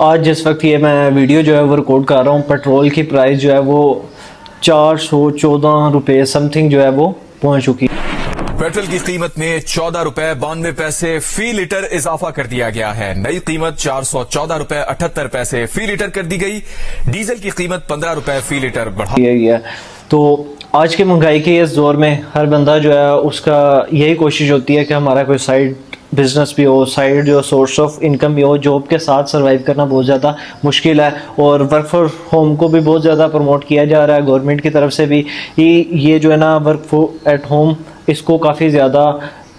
आज जिस वक्त ये मैं वीडियो जो है वो रिकॉर्ड कर रहा हूँ, पेट्रोल की प्राइस जो है वो 414 रुपये समथिंग जो है वो पहुँच चुकी है। पेट्रोल की कीमत में 14 रुपए 92 पैसे फी लीटर इजाफा कर दिया गया है। नई कीमत 414 रुपए 78 पैसे फी लीटर कर दी गई। डीजल की कीमत 15 रुपए फी लीटर बढ़ा यही है। तो आज की महंगाई के इस दौर में हर बंदा जो है उसका यही कोशिश होती है कि हमारा कोई साइड बिजनेस भी हो, साइड जो सोर्स ऑफ इनकम भी हो। जॉब के साथ सरवाइव करना बहुत ज़्यादा मुश्किल है और वर्क फॉर होम को भी बहुत ज़्यादा प्रमोट किया जा रहा है गवर्नमेंट की तरफ से भी। ये जो है ना वर्क फॉर एट होम, इसको काफ़ी ज़्यादा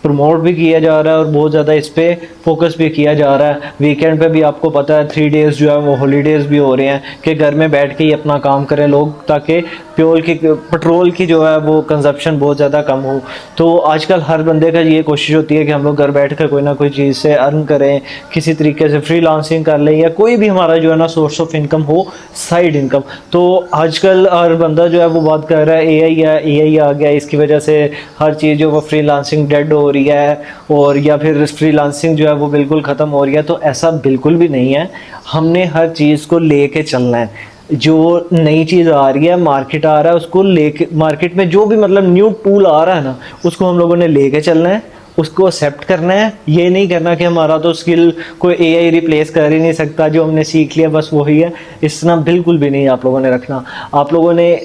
प्रमोट भी किया जा रहा है और बहुत ज़्यादा इस पर फोकस भी किया जा रहा है। वीकेंड पे भी आपको पता है 3 डेज़ जो है वो हॉलीडेज़ भी हो रहे हैं कि घर में बैठ के ही अपना काम करें लोग, ताकि पेट्रोल की जो है वो कंजप्शन बहुत ज़्यादा कम हो। तो आजकल हर बंदे का ये कोशिश होती है कि हम लोग घर बैठ कर कोई ना कोई चीज़ से अर्न करें, किसी तरीके से फ्रीलांसिंग कर लें या कोई भी हमारा जो है ना सोर्स ऑफ इनकम हो, साइड इनकम। तो आजकल हर बंदा जो है वो बात कर रहा है एआई आ गया, इसकी वजह से हर चीज़ जो वो फ्रीलांसिंग डेड हो रही है और या फिर फ्रीलांसिंग जो है वो बिल्कुल ख़त्म हो रही है। तो ऐसा बिल्कुल भी नहीं है। हमने हर चीज़ को लेके चलना है। जो नई चीज़ आ रही है, मार्केट आ रहा है, उसको लेके मार्केट में जो भी मतलब न्यू टूल आ रहा है ना, उसको हम लोगों ने लेके चलना है, उसको एक्सेप्ट करना है। ये नहीं करना कि हमारा तो स्किल कोई एआई रिप्लेस कर ही नहीं सकता, जो हमने सीख लिया बस वही है। इस तरह बिल्कुल भी नहीं आप लोगों ने रखना। आप लोगों ने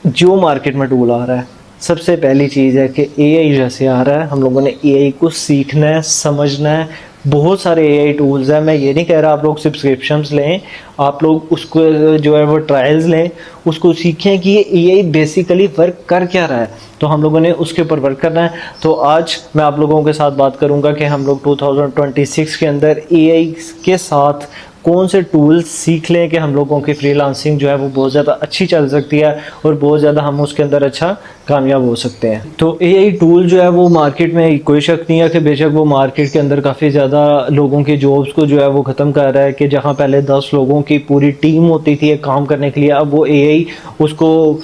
जो मार्केट में टूल आ रहा है, सबसे पहली चीज़ है कि एआई जैसे आ रहा है, हम लोगों ने एआई को सीखना है, समझना है। बहुत सारे एआई टूल्स हैं। मैं ये नहीं कह रहा आप लोग सब्सक्रिप्शंस लें, आप लोग उसको जो है वो ट्रायल्स लें, उसको सीखें कि ये एआई बेसिकली वर्क कर क्या रहा है। तो हम लोगों ने उसके ऊपर वर्क करना है। तो आज मैं आप लोगों के साथ बात करूंगा कि हम लोग 2026 के अंदर एआई के साथ कौन से टूल्स सीख लें कि हम लोगों की फ्रीलांसिंग जो है वो बहुत ज़्यादा अच्छी चल सकती है और बहुत ज़्यादा हम उसके अंदर अच्छा कामयाब हो सकते हैं। तो एआई टूल जो है वो मार्केट में कोई शक नहीं है कि बेशक वो मार्केट के अंदर काफ़ी ज़्यादा लोगों की जॉब्स को जो है वो ख़त्म कर रहा है। कि जहाँ पहले 10 लोगों की पूरी टीम होती थी एक काम करने के लिए, अब वो एआई उसको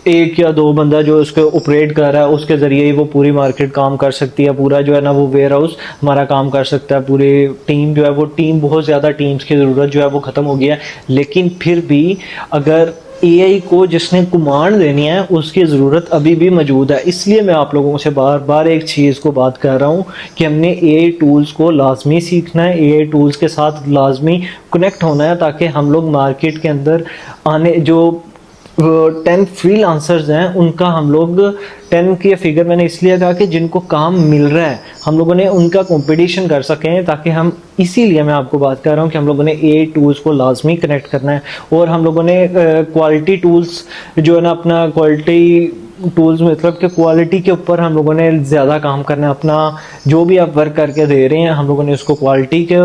1 या 2 बंदा जो उसको ऑपरेट कर रहा है, उसके ज़रिए ही वो पूरी मार्केट काम कर सकती है। पूरा जो है ना वो वेयर हाउस हमारा काम कर सकता है। पूरी टीम जो है वो बहुत ज़्यादा टीम्स की ज़रूरत जो है वो ख़त्म हो गया है। लेकिन फिर भी अगर एआई को जिसने कमांड देनी है उसकी ज़रूरत अभी भी मौजूद है। इसलिए मैं आप लोगों से बार बार एक चीज़ को बात कर रहा हूँ कि हमने एआई टूल्स को लाजमी सीखना है, एआई टूल्स के साथ लाजमी कनेक्ट होना है, ताकि हम लोग मार्केट के अंदर आने जो 10 फ्रीलांसर्स हैं उनका हम लोग 10 की फिगर मैंने इसलिए कहा कि जिनको काम मिल रहा है हम लोगों ने उनका कंपटीशन कर सकें, ताकि हम इसीलिए मैं आपको बात कर रहा हूँ कि हम लोगों ने एआई टूल्स को लाजमी कनेक्ट करना है। और हम लोगों ने क्वालिटी टूल्स जो है ना, अपना क्वालिटी टूल्स मतलब कि क्वालिटी के ऊपर हम लोगों ने ज़्यादा काम करना है। अपना जो भी आप वर्क करके दे रहे हैं हम लोगों ने उसको क्वालिटी के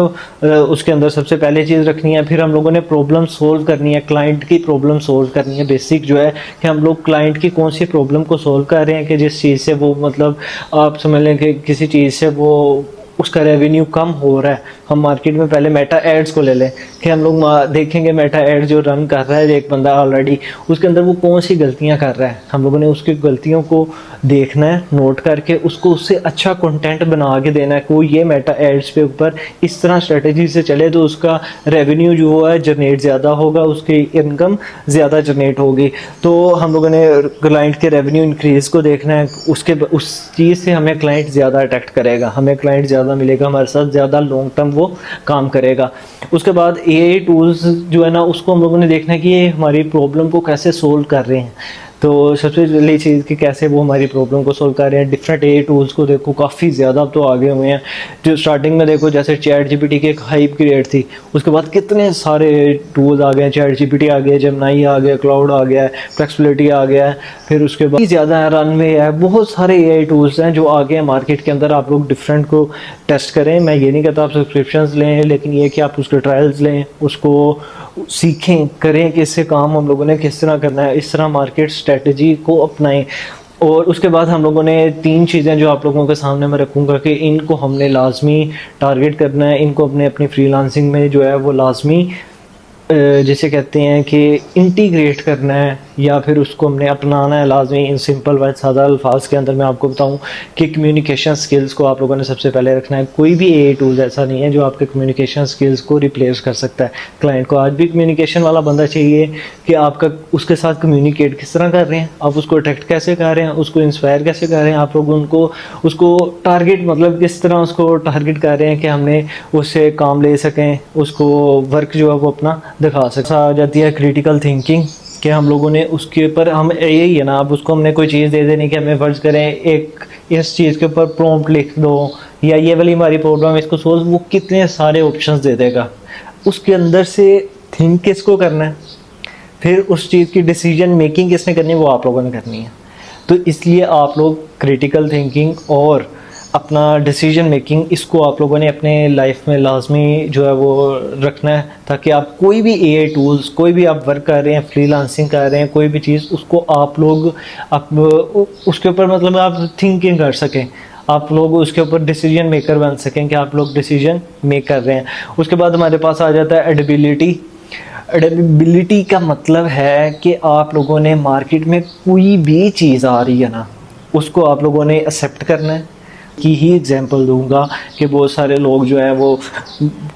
उसके अंदर सबसे पहले चीज़ रखनी है। फिर हम लोगों ने प्रॉब्लम सोल्व करनी है, क्लाइंट की प्रॉब्लम सोल्व करनी है। बेसिक जो है कि हम लोग क्लाइंट की कौन सी प्रॉब्लम को सोल्व कर रहे हैं कि जिस चीज़ से वो मतलब आप समझ लें कि किसी चीज़ से वो उसका रेवेन्यू कम हो रहा है। हम मार्केट में पहले मेटा एड्स को ले लें कि हम लोग देखेंगे मेटा एड्स जो रन कर रहा है एक बंदा ऑलरेडी, उसके अंदर वो कौन सी गलतियां कर रहा है। हम लोगों ने उसकी गलतियों को देखना है, नोट करके उसको उससे अच्छा कंटेंट बना के देना है कि वो ये मेटा एड्स पे ऊपर इस तरह स्ट्रेटजी से चले तो उसका रेवेन्यू जो है जनरेट ज़्यादा होगा, उसकी इनकम ज़्यादा जनरेट होगी। तो हम लोगों ने क्लाइंट के रेवेन्यू इंक्रीज़ को देखना है, उस चीज़ से हमें क्लाइंट ज़्यादा अट्रैक्ट करेगा, हमें क्लाइंट ज़्यादा मिलेगा, हमारे साथ ज़्यादा लॉन्ग टर्म वो काम करेगा। उसके बाद एआई टूल्स जो है ना उसको हम लोगों ने देखना है कि ये हमारी प्रॉब्लम को कैसे सोल्व कर रहे हैं। तो सबसे पहली चीज़ कि कैसे वो हमारी प्रॉब्लम को सोल्व कर रहे हैं। डिफरेंट एआई टूल्स को देखो, काफ़ी ज़्यादा अब तो आगे हुए हैं। जो स्टार्टिंग में देखो जैसे चैट जीपीटी की एक हाइप क्रिएट थी, उसके बाद कितने सारे टूल्स आ गए। चैट जीपीटी आ गया, जेमिनी आ गया, क्लाउड आ गया, फ्लेक्सिबिलिटी आ गया है। फिर उसके बाद ज़्यादा रनवे है, बहुत सारे एआई टूल्स हैं जो आ गए हैं मार्केट के अंदर। आप लोग डिफरेंट को टेस्ट करें। मैं ये नहीं कहता आप सब्सक्रिप्शंस लें, लेकिन ये कि आप उसके ट्रायल्स लें, उसको सीखें, करें कि इससे काम हम लोगों ने किस तरह करना है, इस तरह मार्केट स्ट्रेटजी को अपनाएं। और उसके बाद हम लोगों ने 3 चीज़ें जो आप लोगों के सामने मैं रखूँगा कि इनको हमने लाजमी टारगेट करना है, इनको अपनी फ्रीलांसिंग में जो है वो लाजमी जिसे कहते हैं कि इंटीग्रेट करना है या फिर उसको हमने अपनाना है लाजमी। इन सिंपल व सादा अल्फाज के अंदर मैं आपको बताऊं कि कम्युनिकेशन स्किल्स को आप लोगों ने सबसे पहले रखना है। कोई भी एआई टूल ऐसा नहीं है जो आपके कम्युनिकेशन स्किल्स को रिप्लेस कर सकता है। क्लाइंट को आज भी कम्युनिकेशन वाला बंदा चाहिए कि आपका उसके साथ कम्युनिकेट किस तरह कर रहे हैं, आप उसको अट्रैक्ट कैसे कर रहे हैं, उसको इंस्पायर कैसे कर रहे हैं, आप लोग उसको टारगेट मतलब किस तरह उसको टारगेट कर रहे हैं कि हमने उससे काम ले सकें, उसको वर्क जो है वो अपना दिखा सकें। आ जाती है क्रिटिकल थिंकिंग कि हम लोगों ने उसके ऊपर हम यही है ना, अब उसको हमने कोई चीज़ दे देनी कि हमें फ़र्ज़ करें एक इस चीज़ के ऊपर प्रॉम्प्ट लिख दो या ये वाली हमारी प्रॉब्लम इसको सोल्व, वो कितने सारे ऑप्शंस दे देगा। उसके अंदर से थिंक किसको करना है, फिर उस चीज़ की डिसीजन मेकिंग किसने करनी है, वो आप लोगों ने करनी है। तो इसलिए आप लोग क्रिटिकल थिंकिंग और अपना डिसीजन मेकिंग इसको आप लोगों ने अपने लाइफ में लाजमी जो है वो रखना है, ताकि आप कोई भी एआई टूल्स, कोई भी आप वर्क कर रहे हैं, फ्रीलांसिंग कर रहे हैं, कोई भी चीज़ उसको आप लोग उसके ऊपर मतलब आप थिंकिंग कर सकें, आप लोग उसके ऊपर डिसीजन मेकर बन सकें कि आप लोग डिसीजन मेक कर रहे हैं। उसके बाद हमारे पास आ जाता है एडेबिलिटी। एडेबिलिटी का मतलब है कि आप लोगों ने मार्केट में कोई भी चीज़ आ रही है ना, उसको आप लोगों ने एक्सेप्ट करना है। की ही एग्जांपल दूंगा कि बहुत सारे लोग जो है वो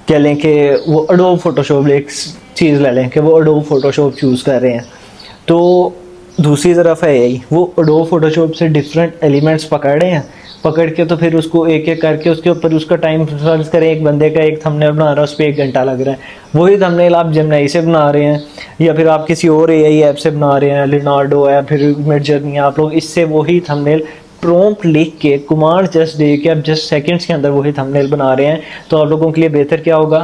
कह लें कि वो एडोब फोटोशॉप एक चीज़ ले लें कि वो एडोब फोटोशॉप चूज़ कर रहे हैं, तो दूसरी तरफ है यही वो एडोब फोटोशॉप से डिफरेंट एलिमेंट्स पकड़ रहे हैं, पकड़ के तो फिर उसको एक एक करके उसके ऊपर उसका टाइम फर्ज करें, एक बंदे का एक थंबनेल बना रहा है उस पर 1 घंटा लग रहा है, वही थंबनेल आप जेमिनी से बना रहे हैं या फिर आप किसी और एआई ऐप से बना रहे हैं, लिनार्डो है, फिर मिडजर्नी, आप लोग इससे वही थंबनेल प्रॉम्प्ट लिख के कमांड जस्ट दे के आप जस्ट सेकंड्स के अंदर वही थंबनेल बना रहे हैं। तो आप लोगों के लिए बेहतर क्या होगा,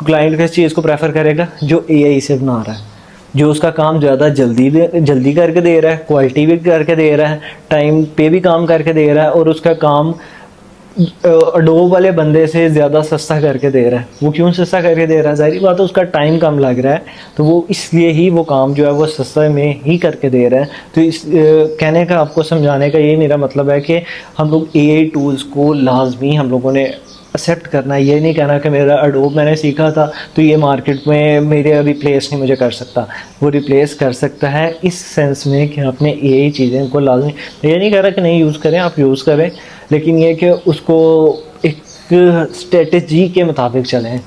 क्लाइंट किस चीज़ को प्रेफर करेगा, जो एआई से बना रहा है, जो उसका काम ज़्यादा जल्दी करके दे रहा है, क्वालिटी भी करके दे रहा है, टाइम पे भी काम करके दे रहा है, और उसका काम एडोब वाले बंदे से ज़्यादा सस्ता करके दे रहा है। वो क्यों सस्ता करके दे रहा है, जाहिर बात है उसका टाइम कम लग रहा है, तो वो इसलिए ही वो काम जो है वो सस्ते में ही करके दे रहा है। तो इस कहने का, आपको समझाने का ये मेरा मतलब है कि हम लोग एआई टूल्स को लाजमी हम लोगों ने एक्सेप्ट करना है। ये नहीं कहना कि मेरा एडोब मैंने सीखा था तो ये मार्केट में मेरे रिप्लेस नहीं मुझे कर सकता, वो रिप्लेस कर सकता है इस सेंस में कि आपने एआई चीज़ें को लाजमी, ये नहीं कह रहा कि नहीं यूज़ करें, आप यूज़ करें, लेकिन ये कि उसको एक स्ट्रेटजी के मुताबिक चलें।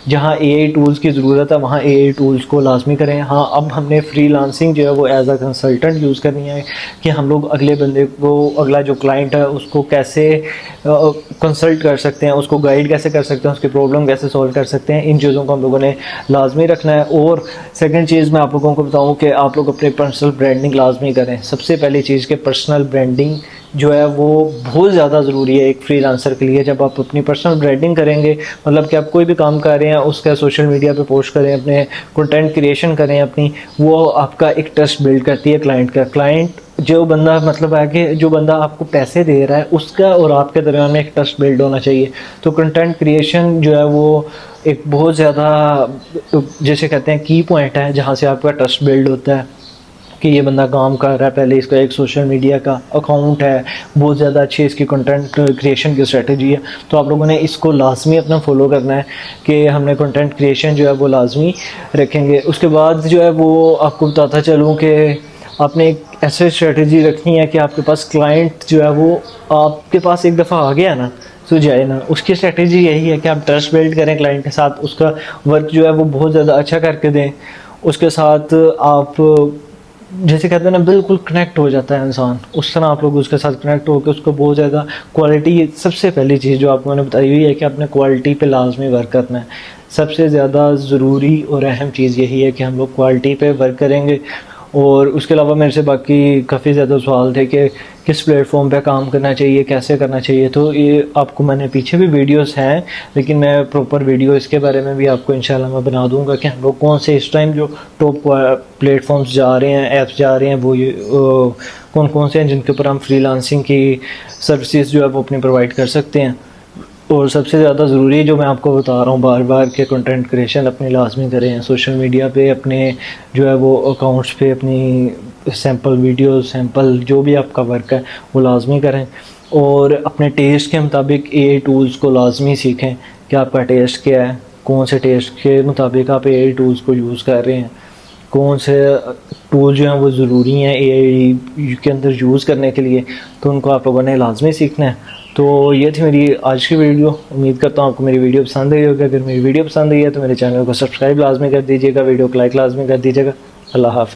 जहाँ एआई टूल्स की ज़रूरत है वहाँ एआई टूल्स को लाजमी करें। हाँ, अब हमने फ्रीलांसिंग जो है वो एज अ कंसल्टेंट यूज़ करनी है कि हम लोग अगले बंदे को, अगला जो क्लाइंट है उसको कैसे कंसल्ट कर सकते हैं, उसको गाइड कैसे कर सकते हैं, उसकी प्रॉब्लम कैसे सॉल्व कर सकते हैं, इन चीज़ों को हम लोगों ने लाजमी रखना है। और सेकंड चीज़ मैं आप लोगों को बताऊँ कि आप लोग अपने पर्सनल ब्रांडिंग लाजमी करें। सबसे पहली चीज़ कि पर्सनल ब्रांडिंग जो है वो बहुत ज़्यादा ज़रूरी है एक फ्रीलांसर के लिए। जब आप अपनी पर्सनल ब्रांडिंग करेंगे, मतलब कि आप कोई भी काम कर रहे हैं उसका सोशल मीडिया पे पोस्ट करें, अपने कंटेंट क्रिएशन करें अपनी, वो आपका एक ट्रस्ट बिल्ड करती है क्लाइंट का। क्लाइंट जो बंदा, मतलब है कि जो बंदा आपको पैसे दे रहा है उसका और आपके दरमियान में एक ट्रस्ट बिल्ड होना चाहिए। तो कंटेंट क्रिएशन जो है वो एक बहुत ज़्यादा, जैसे कहते हैं, की पॉइंट है जहाँ से आपका ट्रस्ट बिल्ड होता है कि ये बंदा काम कर रहा है। पहले इसका एक सोशल मीडिया का अकाउंट है, बहुत ज़्यादा अच्छी इसकी कंटेंट क्रिएशन की स्ट्रेटजी है। तो आप लोगों ने इसको लाजमी अपना फॉलो करना है कि हमने कंटेंट क्रिएशन जो है वो लाजमी रखेंगे। उसके बाद जो है वो आपको बताता चलूँ कि आपने एक ऐसी स्ट्रेटजी रखनी है कि आपके पास क्लाइंट जो है वो आपके पास एक दफ़ा आ गया ना तो जाए ना। उसकी स्ट्रेटजी यही है कि आप ट्रस्ट बिल्ड करें क्लाइंट के साथ, उसका वर्क जो है वो बहुत ज़्यादा अच्छा करके दें। उसके साथ आप जैसे कहते हैं ना, बिल्कुल कनेक्ट हो जाता है इंसान, उस तरह आप लोग उसके साथ कनेक्ट होकर उसको बहुत ज़्यादा क्वालिटी, सबसे पहली चीज़ जो आपको मैंने बताई हुई है कि आपने क्वालिटी पे लाजमी वर्क करना है। सबसे ज़्यादा ज़रूरी और अहम चीज़ यही है कि हम लोग क्वालिटी पे वर्क करेंगे। और उसके अलावा मेरे से बाकी काफ़ी ज़्यादा सवाल थे कि किस प्लेटफॉर्म पे काम करना चाहिए, कैसे करना चाहिए। तो ये आपको मैंने पीछे भी वीडियोस हैं, लेकिन मैं प्रॉपर वीडियो इसके बारे में भी आपको इंशाल्लाह मैं बना दूंगा कि हम लोग कौन से इस टाइम जो टॉप प्लेटफॉर्म्स जा रहे हैं, ऐप्स जा रहे हैं, वो कौन कौन से हैं जिनके ऊपर हम फ्रीलांसिंग की सर्विसेज जो है वो अपनी प्रोवाइड कर सकते हैं। और सबसे ज़्यादा ज़रूरी जो मैं आपको बता रहा हूँ बार बार कि कंटेंट क्रिएशन अपनी लाजमी करें। सोशल मीडिया पे अपने जो है वो अकाउंट्स पे अपनी सैम्पल वीडियो, सैम्पल जो भी आपका वर्क है वो लाजमी करें। और अपने टेस्ट के मुताबिक एआई टूल्स को लाजमी सीखें कि आपका टेस्ट क्या है, कौन से टेस्ट के मुताबिक आप एआई टूल्स को यूज़ कर रहे हैं, कौन से टूल जो हैं वो ज़रूरी हैं AI के अंदर यूज़ करने के लिए, तो उनको आप लोगों ने लाजमी सीखना है। तो ये थी मेरी आज की वीडियो। उम्मीद करता हूँ आपको मेरी वीडियो पसंद आई होगी। अगर मेरी वीडियो पसंद आई है तो मेरे चैनल को सब्सक्राइब लाजमी कर दीजिएगा, वीडियो को लाइक लाजमी कर दीजिएगा। अल्लाह हाफ़िज़।